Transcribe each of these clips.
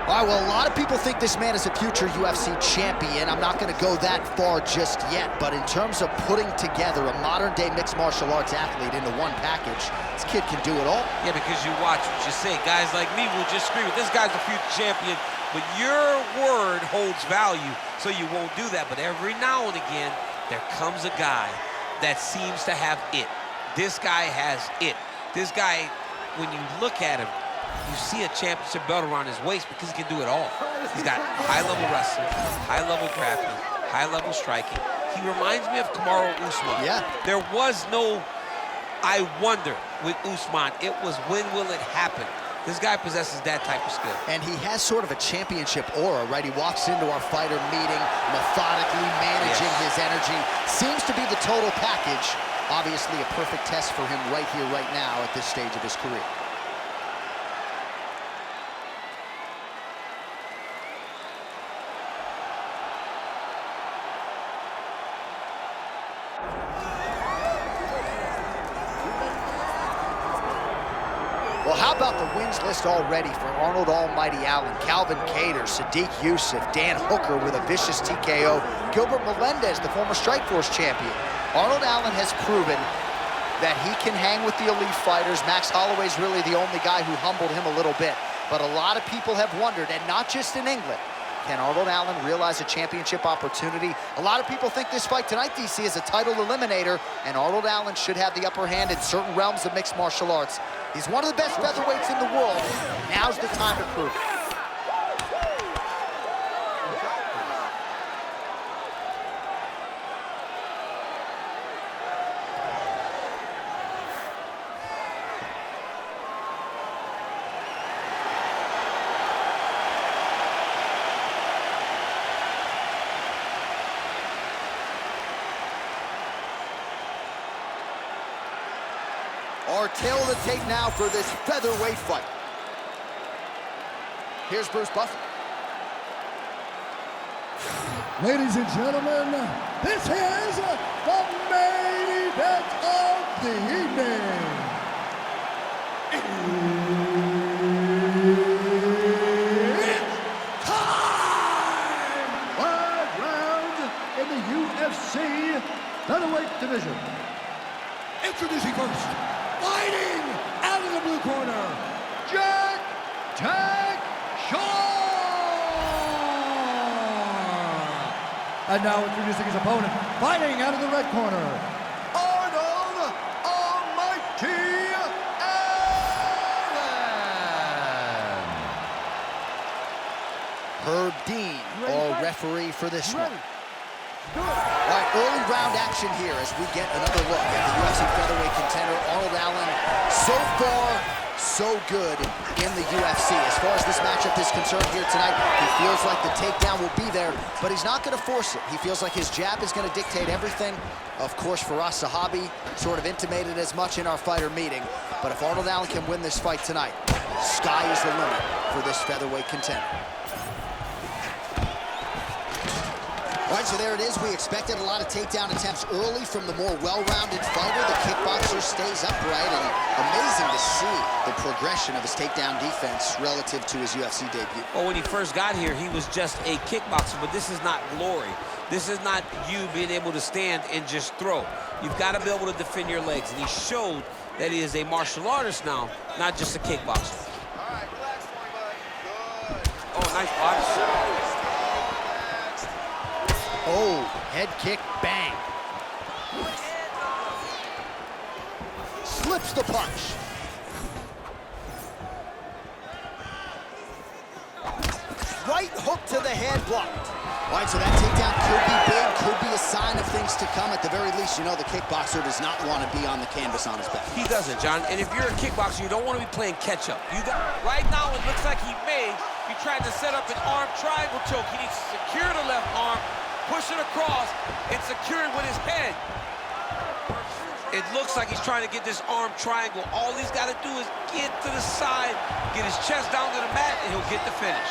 All right, well, a lot of people think this man is a future UFC champion. I'm not going to go that far just yet, but in terms of putting together a modern-day mixed martial arts athlete into one package, this kid can do it all. Yeah, because you watch what you say. Guys like me will just scream, this guy's a future champion, but your word holds value, so you won't do that. But every now and again, there comes a guy that seems to have it. This guy has it. This guy, when you look at him, you see a championship belt around his waist because he can do it all. He's got high-level wrestling, high-level grappling, high-level striking. He reminds me of Kamaru Usman. Yeah. There was no I wonder with Usman. It was when will it happen? This guy possesses that type of skill. And he has sort of a championship aura, right? He walks into our fighter meeting, methodically managing his energy. Seems to be the total package. Obviously a perfect test for him right here, right now at this stage of his career. Well, how about the wins list already for Arnold Almighty Allen, Calvin Kattar, Sadiq Youssef, Dan Hooker with a vicious TKO, Gilbert Melendez, the former Strikeforce champion. Arnold Allen has proven that he can hang with the elite fighters. Max Holloway's really the only guy who humbled him a little bit. But a lot of people have wondered, and not just in England, can Arnold Allen realize a championship opportunity? A lot of people think this fight tonight, DC, is a title eliminator, and Arnold Allen should have the upper hand in certain realms of mixed martial arts. He's one of the best featherweights in the world. Now's the time to prove it. Our tail of the tape now for this featherweight fight. Here's Bruce Buffer. Ladies and gentlemen, this is the main event of the evening. It's time! Third round in the UFC featherweight division. Introducing first, fighting out of the blue corner, Jack Tag Shaw! And now introducing his opponent, fighting out of the red corner, Arnold Almighty Allen! Herb Dean, our referee for this one. All right, early round action here as we get another look at the UFC featherweight contender, Arnold Allen. So far, so good in the UFC. As far as this matchup is concerned here tonight, he feels like the takedown will be there, but he's not going to force it. He feels like his jab is going to dictate everything. Of course, for us, Sahabi sort of intimated as much in our fighter meeting. But if Arnold Allen can win this fight tonight, sky is the limit for this featherweight contender. All right, so there it is. We expected a lot of takedown attempts early from the more well-rounded fighter. The kickboxer stays upright, and amazing to see the progression of his takedown defense relative to his UFC debut. Well, when he first got here, he was just a kickboxer, but this is not glory. This is not you being able to stand and just throw. You've got to be able to defend your legs, and he showed that he is a martial artist now, not just a kickboxer. All right, relax for me, bud. Good. Oh, nice body shot. Oh, head kick, bang. Slips the punch. Right hook to the head, blocked. All right, so that takedown could be big, could be a sign of things to come. At the very least, you know the kickboxer does not want to be on the canvas on his back. He doesn't, John. And if you're a kickboxer, you don't want to be playing catch-up. Right now, it looks like he may be trying to set up an arm triangle choke. He needs to secure the left arm, push it across, and secure it with his head. It looks like he's trying to get this arm triangle. All he's got to do is get to the side, get his chest down to the mat, and he'll get the finish.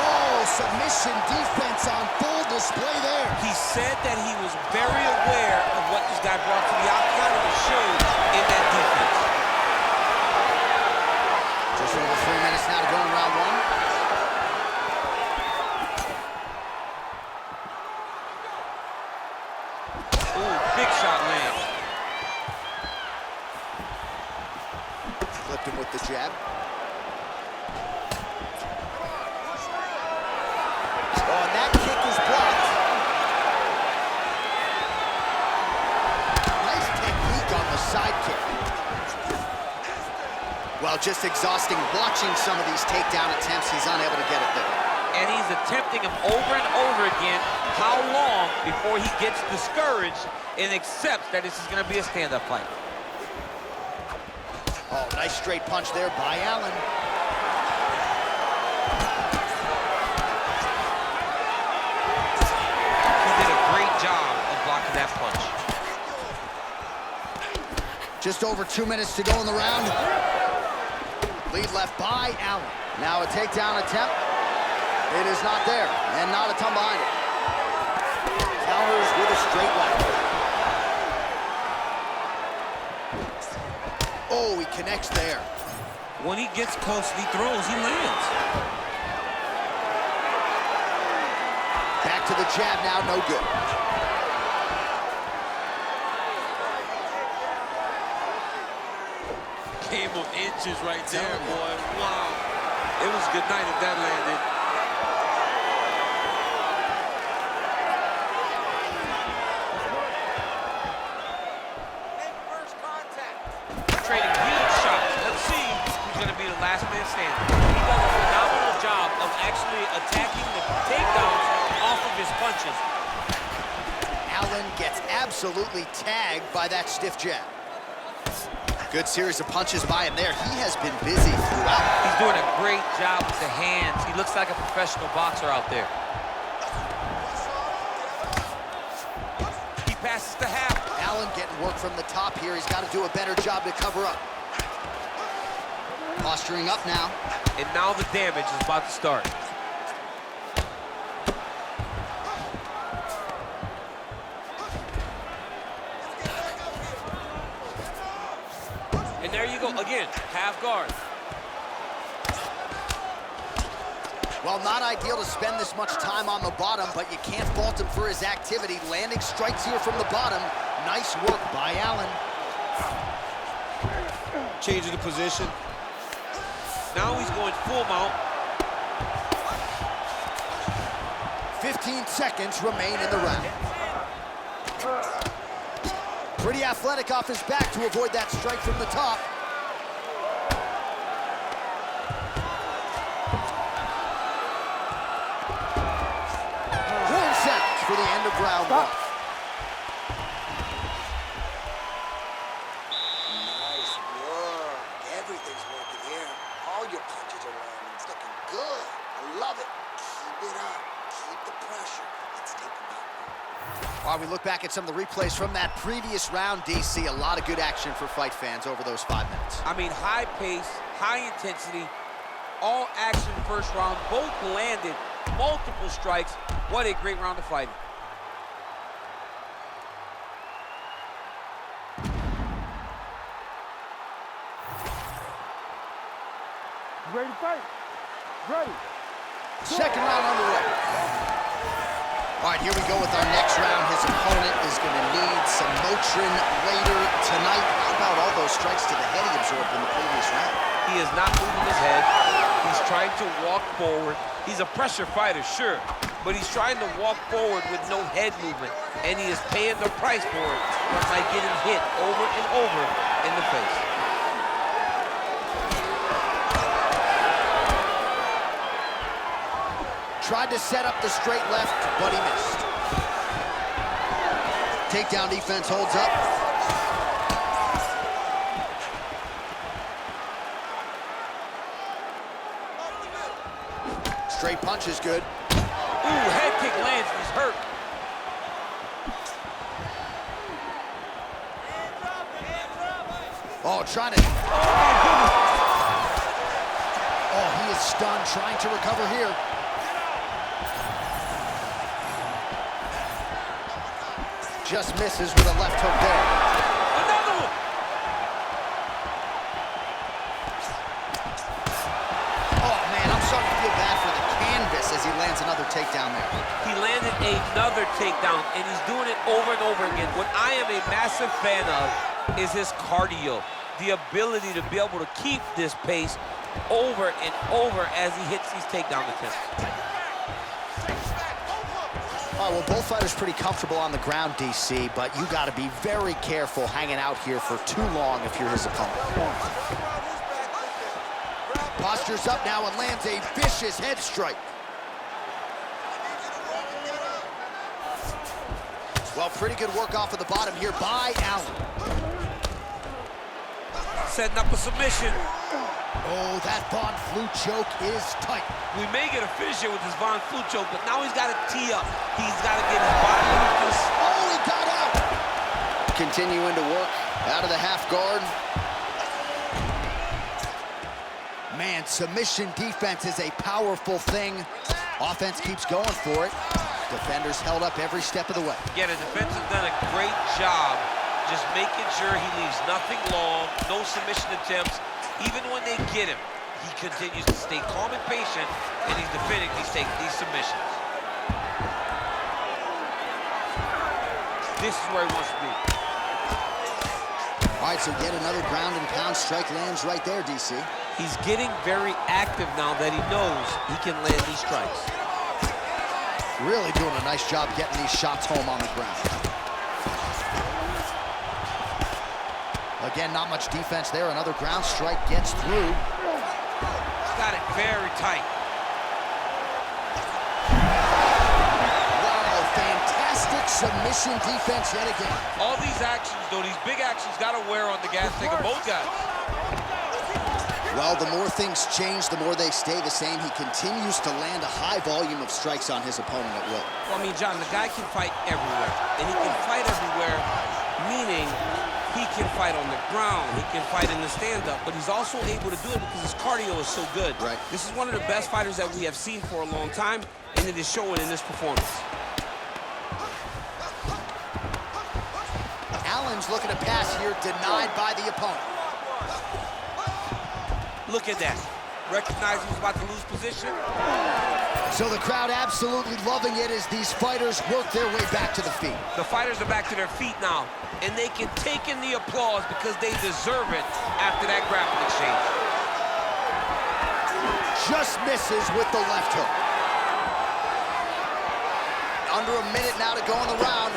Oh, submission defense on full display there. He said that he was very aware of what this guy brought to the octagon. Ooh, big shot lands. Flipped him with the jab. Oh, and that kick is blocked. Nice technique on the side kick. Well, just exhausting watching some of these takedown attempts. He's unable to get it there. And he's attempting them over and over again. How long before he gets discouraged and accepts that this is going to be a stand-up fight? Oh, nice straight punch there by Allen. He did a great job of blocking that punch. Just over 2 minutes to go in the round. Lead left by Allen. Now a takedown attempt. It is not there, and not a ton behind it. Counters with a straight left. Oh, he connects there. When he gets close and he throws, he lands. Back to the jab now, no good. Game of inches right there, boy. Wow. It was a good night if that landed. Trading huge shots. Let's see who's going to be the last man standing. He does a phenomenal job of actually attacking the takedowns off of his punches. Allen gets absolutely tagged by that stiff jab. Good series of punches by him there. He has been busy throughout. He's doing a great job with the hands. He looks like a professional boxer out there. He passes to half. Allen getting work from the top here. He's got to do a better job to cover up. Posturing up now. And now the damage is about to start. And there you go, again, half guard. Well, not ideal to spend this much time on the bottom, but you can't fault him for his activity. Landing strikes here from the bottom. Nice work by Allen. Changing the position. Now he's going full mount. 15 seconds remain in the round. Pretty athletic off his back to avoid that strike from the top. Warm sounds for the end of round one. Nice work. Everything's working here. All your punches are landing. It's looking good. I love it. Keep it up. Keep the pressure. Let's take them out. While we look back at some of the replays from that previous round, DC, a lot of good action for fight fans over those 5 minutes. I mean, high pace, high intensity, all action first round. Both landed multiple strikes. What a great round of fighting. Ready to fight? Ready. Second round underway. All right, here we go with our next round. His opponent is going to need some Motrin later tonight. How about all those strikes to the head he absorbed in the previous round? He is not moving his head. He's trying to walk forward. He's a pressure fighter, sure, but he's trying to walk forward with no head movement, and he is paying the price for it by getting hit over and over in the face. Tried to set up the straight left, but he missed. Takedown defense holds up. Straight punch is good. Ooh, head kick lands, he's hurt. Oh, trying to... Oh, he is stunned, trying to recover here. Just misses with a left hook there. Another one! Oh, man, I'm starting to feel bad for the canvas as he lands another takedown there. He landed another takedown, and he's doing it over and over again. What I am a massive fan of is his cardio, the ability to be able to keep this pace over and over as he hits these takedown attempts. All right, well, both fighters pretty comfortable on the ground, DC, but you got to be very careful hanging out here for too long if you're his opponent. Postures up now and lands a vicious head strike. Well, pretty good work off of the bottom here by Allen. Setting up a submission. Oh, that Von Flue choke is tight. We may get a finish here with this Von Flue choke, but now he's got to tee up. He's got to get his body off this. Oh, he got out. Continuing to work out of the half guard. Man, submission defense is a powerful thing. Offense keeps going for it. Defenders held up every step of the way. Yeah, the defense has done a great job just making sure he leaves nothing long, no submission attempts. Even when they get him, he continues to stay calm and patient, and he's defending these submissions. This is where he wants to be. All right, so yet another ground and pound strike lands right there, DC. He's getting very active now that he knows he can land these strikes. Really doing a nice job getting these shots home on the ground. Again, not much defense there. Another ground strike gets through. Got it very tight. Wow, fantastic submission defense yet again. All these actions, though, these big actions, got to wear on the gas tank of both guys. Well, the more things change, the more they stay the same. He continues to land a high volume of strikes on his opponent at will. Well, I mean, John, the guy can fight everywhere. And he can fight everywhere, meaning he can fight on the ground, he can fight in the stand-up, but he's also able to do it because his cardio is so good. Right. This is one of the best fighters that we have seen for a long time, and it is showing in this performance. Allen's looking to pass here, denied by the opponent. Look at that. Recognizing he's about to lose position. So the crowd absolutely loving it as these fighters work their way back to the feet. The fighters are back to their feet now, and they can take in the applause because they deserve it after that grappling exchange. Just misses with the left hook. Under a minute now to go in the round.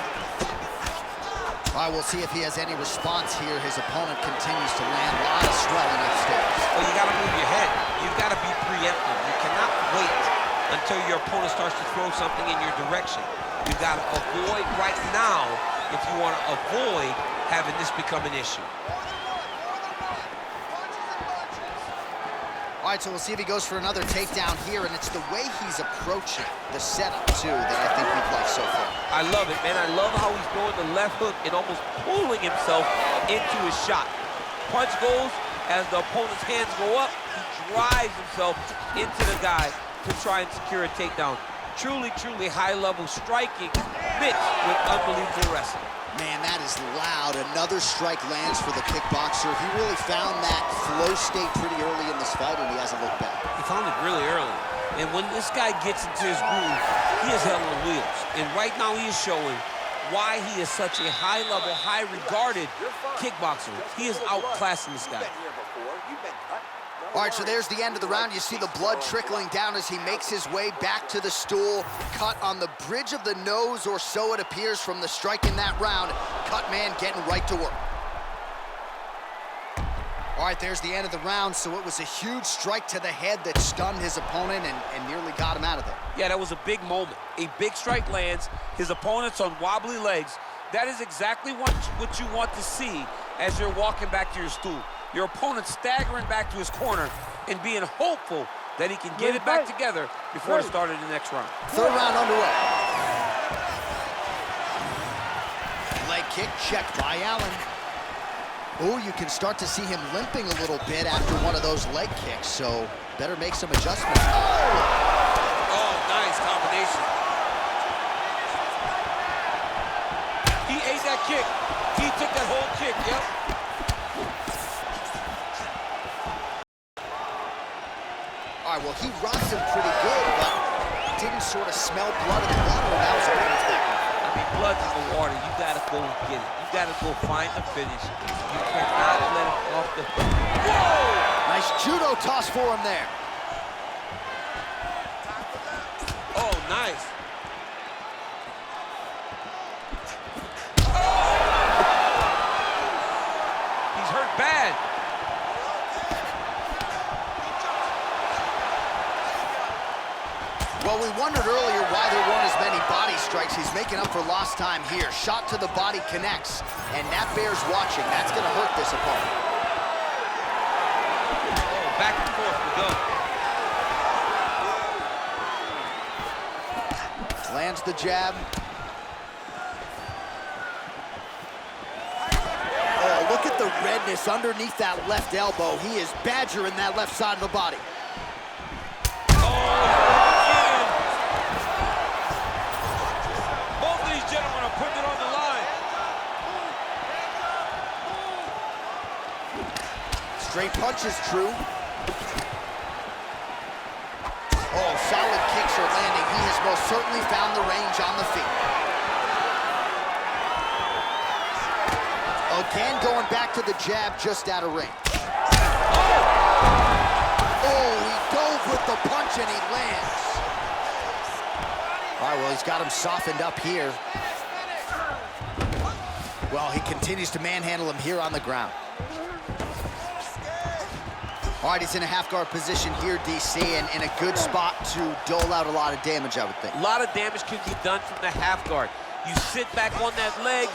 All right, we'll see if he has any response here. His opponent continues to land a lot of swelling upstairs. Well, you got to move your head. You've got to be preemptive. You cannot wait until your opponent starts to throw something in your direction. You've got to avoid right now if you want to avoid having this become an issue. All right, so we'll see if he goes for another takedown here, and it's the way he's approaching the setup, too, that I think we've liked so far. I love it, man. I love how he's throwing the left hook and almost pulling himself into his shot. Punch goes, as the opponent's hands go up, he drives himself into the guy to try and secure a takedown. Truly, truly high-level striking mixed with unbelievable wrestling. Man, that is loud. Another strike lands for the kickboxer. He really found that flow state pretty early in this fight, and he hasn't looked back. He found it really early. And when this guy gets into his groove, he is hell on wheels. And right now he is showing why he is such a high-level, high-regarded kickboxer. He is outclassing this guy. All right, so there's the end of the round. You see the blood trickling down as he makes his way back to the stool. Cut on the bridge of the nose, or so it appears from the strike in that round. Cut man getting right to work. All right, there's the end of the round. So it was a huge strike to the head that stunned his opponent and nearly got him out of there. Yeah, that was a big moment. A big strike lands. His opponent's on wobbly legs. That is exactly what you want to see as you're walking back to your stool. Your opponent staggering back to his corner and being hopeful that he can get it back together before the start of the next round. Third round underway. Leg kick checked by Allen. Oh, you can start to see him limping a little bit after one of those leg kicks, so better make some adjustments. Oh, nice combination. He ate that kick. He took that whole kick, yep. All right, well, he rocks him pretty good, but didn't sort of smell blood in the water, and that was a penalty back. I mean, blood's in the water. You gotta go get it. You gotta go find the finish. You cannot let it off the... Whoa! Nice judo toss for him there. Oh, nice. He's hurt bad. Well, we wondered earlier why there weren't as many body strikes. He's making up for lost time here. Shot to the body connects, and that bears watching. That's going to hurt this opponent. Oh, back and forth we go. Lands the jab. Oh, look at the redness underneath that left elbow. He is badgering that left side of the body. Gentlemen are putting it on the line. Straight punches, true. Oh, solid kicks are landing. He has most certainly found the range on the feet. Again, going back to the jab, just out of range. Oh, he dove with the punch and he lands. All right, well, he's got him softened up here. Well, he continues to manhandle him here on the ground. All right, he's in a half-guard position here, DC, and in a good spot to dole out a lot of damage, I would think. A lot of damage can be done from the half guard. You sit back on that leg,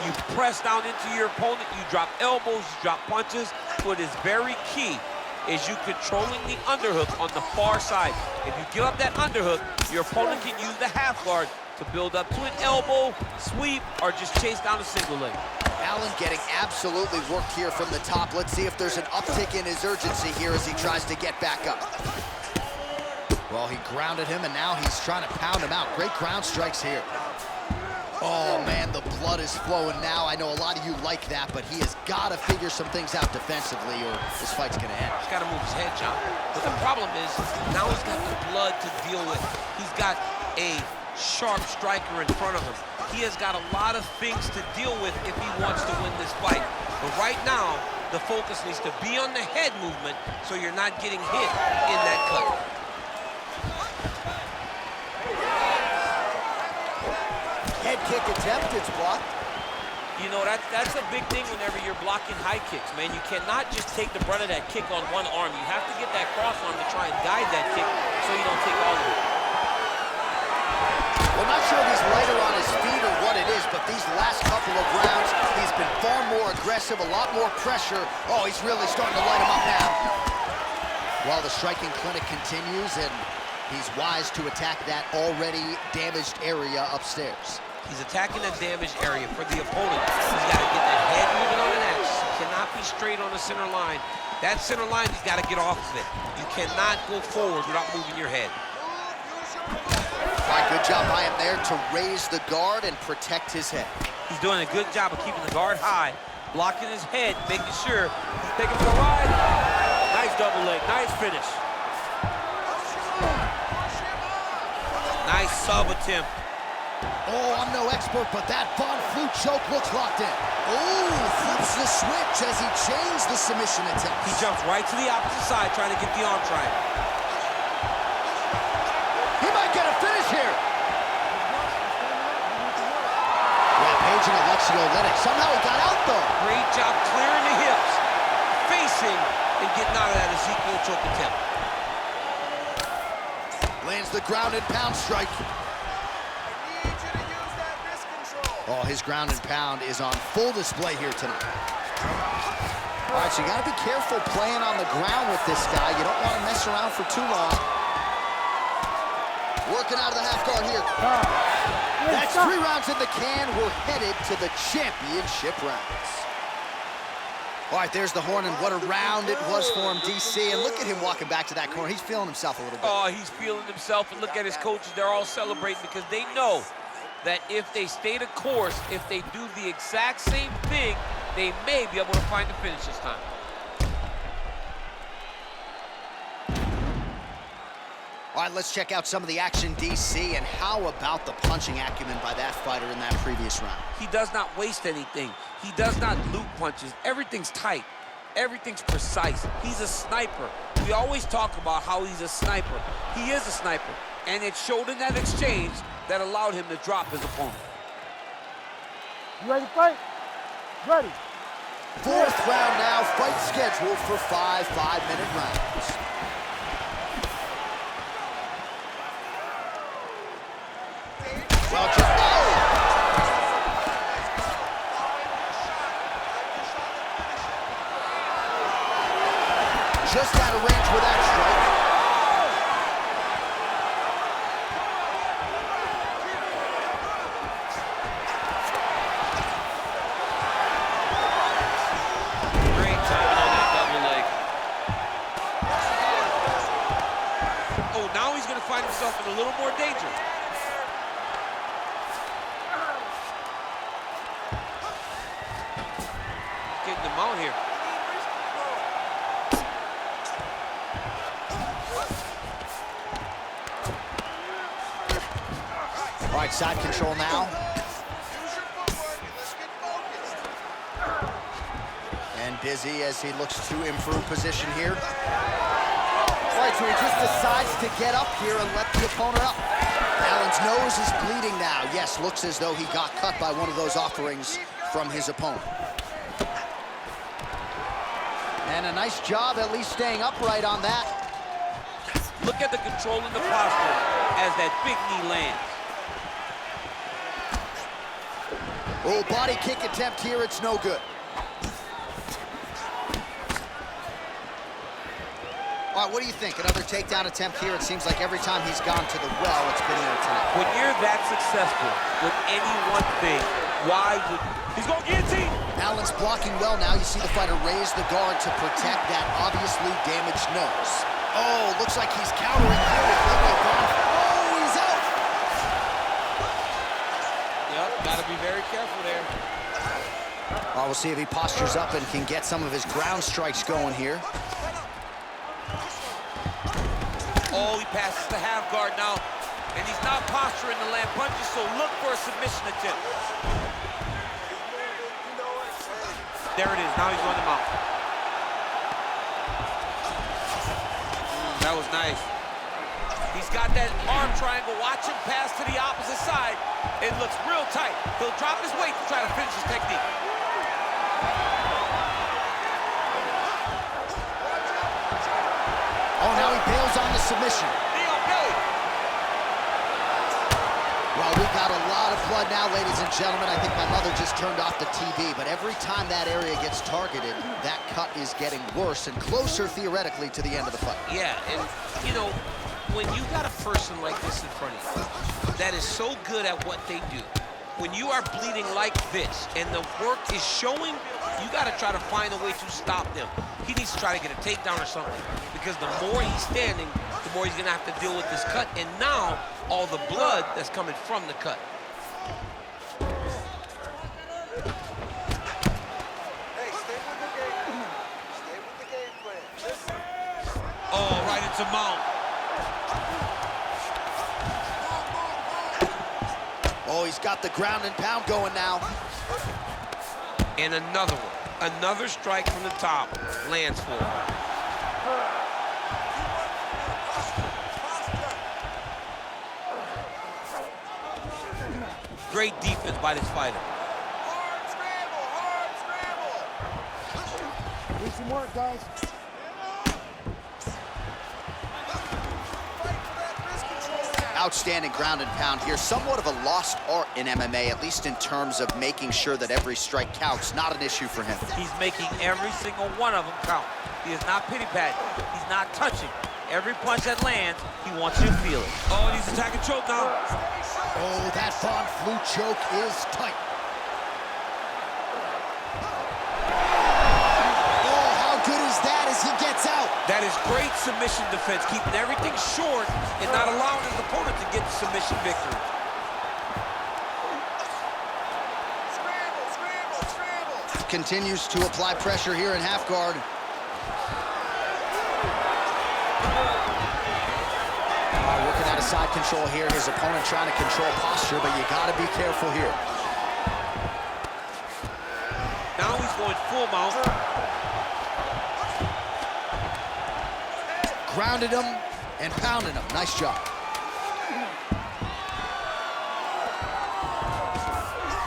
you press down into your opponent, you drop elbows, you drop punches. What is very key is you controlling the underhook on the far side. If you give up that underhook, your opponent can use the half guard to build up to an elbow, sweep, or just chase down a single leg. Allen getting absolutely worked here from the top. Let's see if there's an uptick in his urgency here as he tries to get back up. Well, he grounded him, and now he's trying to pound him out. Great ground strikes here. Oh, man, the blood is flowing now. I know a lot of you like that, but he has got to figure some things out defensively or this fight's going to end. He's got to move his head, John. But the problem is, now he's got the blood to deal with. He's got a sharp striker in front of him. He has got a lot of things to deal with if he wants to win this fight. But right now, the focus needs to be on the head movement so you're not getting hit in that cut. Head kick attempt, it's blocked. You know, that's a big thing whenever you're blocking high kicks, man. You cannot just take the brunt of that kick on one arm. You have to get that cross arm to try and guide that kick so you don't take all of it. Well, not sure if he's lighter on his feet or what it is, but these last couple of rounds, he's been far more aggressive, a lot more pressure. Oh, he's really starting to light him up now. While the striking clinic continues, and he's wise to attack that already damaged area upstairs. He's attacking the damaged area for the opponent. He's got to get that head moving on an axis. He cannot be straight on the center line. That center line, he's got to get off of it. You cannot go forward without moving your head. All right, good job by him there to raise the guard and protect his head. He's doing a good job of keeping the guard high, blocking his head, making sure he's taking for a ride. Nice double leg, nice finish. Nice sub attempt. Oh, I'm no expert, but that Von Flue choke looks locked in. Oh, flips the switch as he changed the submission attempt. He jumps right to the opposite side, trying to get the arm triangle. He might get a finish here. Rampaging Alexio-Olenek. Somehow he got out, though. Great job clearing the hips, facing, and getting out of that Ezekiel choke attempt. Lands the ground and pound strike. Oh, his ground and pound is on full display here tonight. All right, so you got to be careful playing on the ground with this guy. You don't want to mess around for too long. Working out of the half guard here. That's 3 rounds in the can. We're headed to the championship rounds. All right, there's the horn, and what a round it was for him, DC. And look at him walking back to that corner. He's feeling himself a little bit. Oh, he's feeling himself, and look at his coaches. They're all celebrating because they know that if they stay the course, if they do the exact same thing, they may be able to find the finish this time. All right, let's check out some of the action, DC, and how about the punching acumen by that fighter in that previous round? He does not waste anything. He does not loop punches. Everything's tight. Everything's precise. He's a sniper. We always talk about how he's a sniper. He is a sniper, and it showed in that exchange that allowed him to drop his opponent. You ready to fight? Ready. Fourth round now, fight scheduled for 5 5-minute rounds. Well, just out of range with that strike. Great timing on that double leg. Oh, now he's going to find himself in a little more danger. Getting him out here. All right, side control now. And busy as he looks to improve position here. All right, so he just decides to get up here and let the opponent up. Allen's nose is bleeding now. Yes, looks as though he got cut by one of those offerings from his opponent. And a nice job at least staying upright on that. Look at the control in the posture as that big knee lands. Oh, body kick attempt here, it's no good. All right, what do you think? Another takedown attempt here. It seems like every time he's gone to the well, it's been there tonight. When you're that successful with any one thing, why would... He's going to guillotine! Allen's blocking well now. You see the fighter raise the guard to protect that obviously damaged nose. Oh, looks like he's countering here. Oh, he's out! Yep, got to be very careful there. Well, we'll see if he postures up and can get some of his ground strikes going here. Oh, he passes the half guard now, and he's not posturing to land punches, so look for a submission attempt. There it is, now he's on the mount. That was nice. He's got that arm triangle. Watch him pass to the opposite side. It looks real tight. He'll drop his weight to try to finish his technique. Oh, now he bails on the submission. Well, we got a lot of blood now, ladies and gentlemen. I think my mother just turned off the TV, but every time that area gets targeted, that cut is getting worse and closer, theoretically, to the end of the fight. Yeah, and, you know, when you got a person like this in front of you that is so good at what they do, when you are bleeding like this and the work is showing, you got to try to find a way to stop them. He needs to try to get a takedown or something, because the more he's standing, the more he's going to have to deal with this cut, and now all the blood that's coming from the cut. Hey, stay with the game. Stay with the game plan. Oh, right into mount. Oh, he's got the ground and pound going now. And another one. Another strike from the top lands for him. Great defense by this fighter. Hard scramble. Do some work, guys. Outstanding ground and pound here. Somewhat of a lost art in MMA, at least in terms of making sure that every strike counts. Not an issue for him. He's making every single one of them count. He is not pity-patting. He's not touching. Every punch that lands, he wants you to feel it. Oh, and he's attacking choke now. Oh, that Von Flue choke is tight. Oh, how good is that as he gets out? That is great submission defense, keeping everything short and not allowing his opponent to get the submission victory. Scramble. Continues to apply pressure here in half guard. Working out of side control here. His opponent trying to control posture, but you got to be careful here. Now he's going full mount. Grounded him and pounded him. Nice job.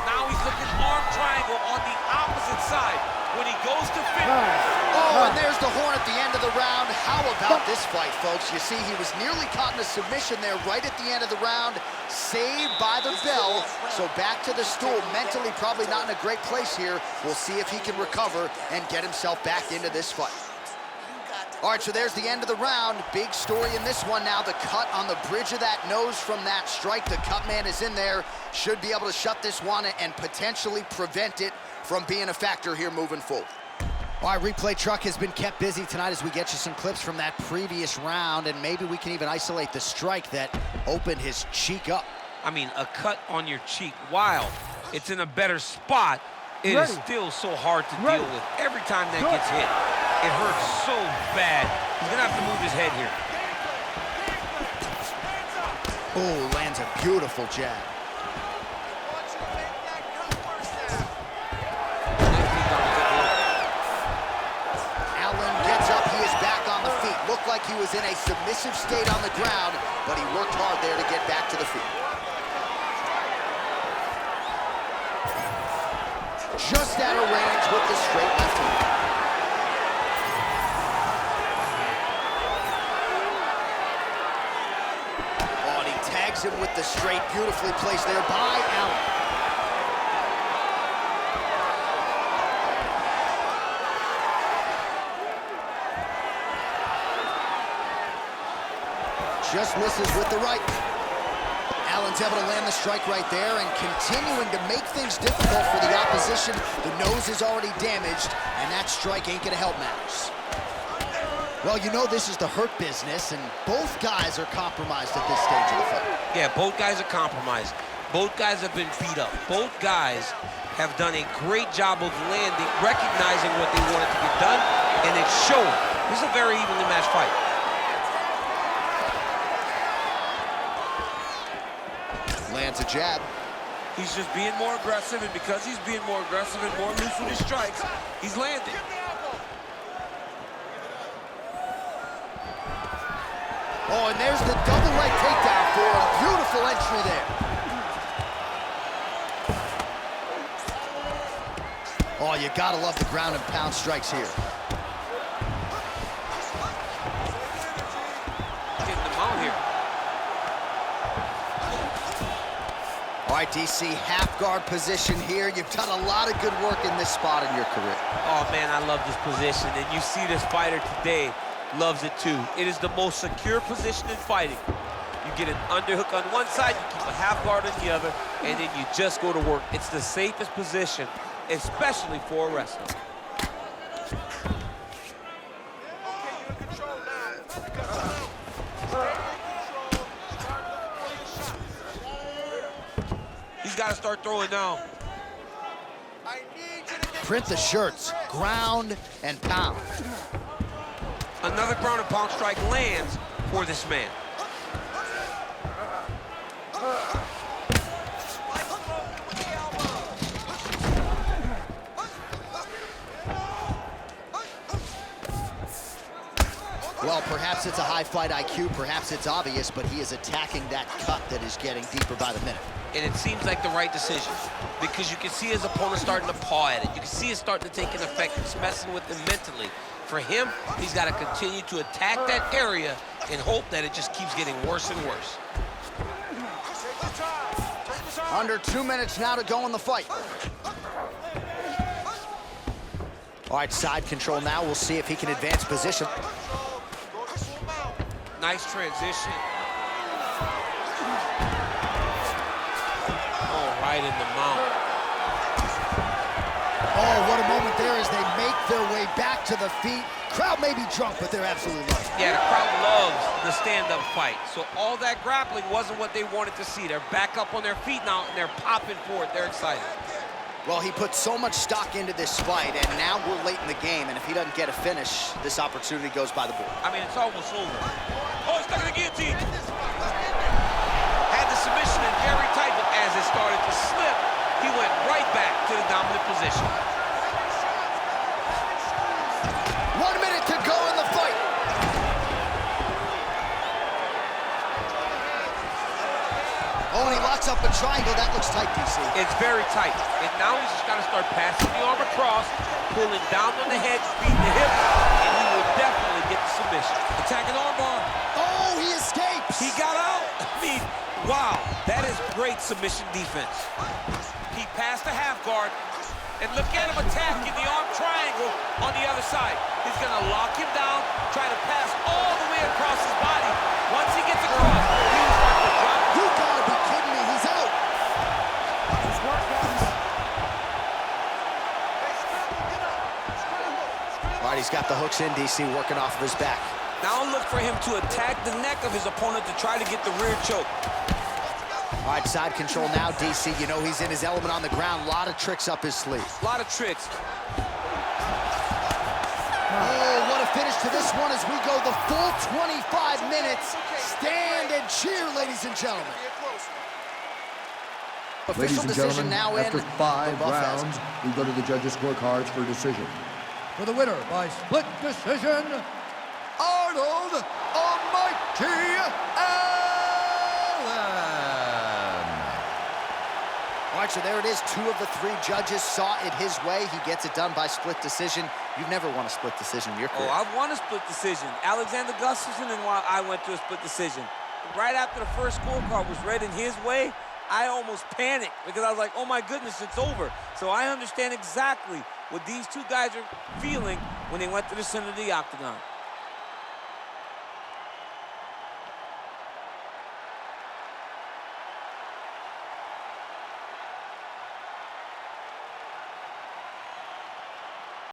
Now he's looking arm triangle on the opposite side. When he goes to finish. Oh, and there's the horn at the end of the round. How about this fight, folks? You see, he was nearly caught in a submission there right at the end of the round. Saved by the bell. So back to the stool. Mentally probably not in a great place here. We'll see if he can recover and get himself back into this fight. All right, so there's the end of the round. Big story in this one now. The cut on the bridge of that nose from that strike. The cut man is in there. Should be able to shut this one and potentially prevent it from being a factor here moving forward. All right, replay truck has been kept busy tonight as we get you some clips from that previous round, and maybe we can even isolate the strike that opened his cheek up. I mean, a cut on your cheek, while it's in a better spot, it is still so hard to deal with. Every time that gets hit, it hurts so bad. He's gonna have to move his head here. Oh, lands a beautiful jab. Looked like he was in a submissive state on the ground, but he worked hard there to get back to the feet. Just out of range with the straight left hook. Oh, and he tags him with the straight, beautifully placed there by Allen. Just misses with the right. Allen's able to land the strike right there and continuing to make things difficult for the opposition. The nose is already damaged, and that strike ain't gonna help matters. Well, you know this is the hurt business, and both guys are compromised at this stage of the fight. Yeah, both guys are compromised. Both guys have been beat up. Both guys have done a great job of landing, recognizing what they wanted to get done, and it's showing. This is a very evenly matched fight. Lands a jab. He's just being more aggressive, and because he's being more aggressive and more loose with his strikes, he's landing. Oh, and there's the double leg takedown for a beautiful entry there. Oh, you gotta love the ground and pound strikes here. Getting them out here. All right, DC, half guard position here. You've done a lot of good work in this spot in your career. Oh, man, I love this position, and you see this fighter today loves it too. It is the most secure position in fighting. You get an underhook on one side, you keep a half guard on the other, and then you just go to work. It's the safest position, especially for a wrestler. He's got to start throwing now. Print the shirts, ground and pound. Another ground and pound strike lands for this man. Well, perhaps it's a high fight IQ, perhaps it's obvious, but he is attacking that cut that is getting deeper by the minute. And it seems like the right decision because you can see his opponent starting to paw at it. You can see it starting to take an effect. It's messing with him mentally. For him, he's got to continue to attack that area and hope that it just keeps getting worse and worse. Under 2 minutes now to go in the fight. All right, side control now. We'll see if he can advance position. Nice transition. Oh, right in the mount. Oh, what a moment there as they make their way back to the feet. Crowd may be drunk, but they're absolutely loving it. Yeah, the crowd loves the stand-up fight. So all that grappling wasn't what they wanted to see. They're back up on their feet now, and they're popping for it. They're excited. Well, he put so much stock into this fight, and now we're late in the game, and if he doesn't get a finish, this opportunity goes by the board. I mean, it's almost over. Oh, he's stuck in the guillotine. position. 1 minute to go in the fight. Oh, and he locks up a triangle. That looks tight, DC. It's very tight. And now he's just got to start passing the arm across, pulling down on the head, beating the hip, and he will definitely get the submission. Attacking armbar. Oh, he escapes. He got out. I mean, wow, that is great submission defense. He passed the half guard, and look at him attacking the arm triangle on the other side. He's going to lock him down, try to pass all the way across his body. Once he gets across, he will start to drop. You gotta be kidding me. He's out. All right, he's got the hooks in, DC, working off of his back. Now look for him to attack the neck of his opponent to try to get the rear choke. All right, side control now, DC. You know he's in his element on the ground. A lot of tricks up his sleeve. A lot of tricks. Oh, what a finish to this one as we go the full 25 minutes. Stand and cheer, ladies and gentlemen. Ladies Official and decision gentlemen, now in. after 5 rounds, we go to the judges' scorecards for decision. For the winner by split decision, Arnold Almighty Allen. All right, so there it is. 2 of the 3 judges saw it his way. He gets it done by split decision. You've never won a split decision in your career. Oh, I've won a split decision. Alexander Gustafsson and I went to a split decision. Right after the first scorecard was read in his way, I almost panicked because I was like, oh my goodness, it's over. So I understand exactly what these 2 guys are feeling when they went to the center of the octagon.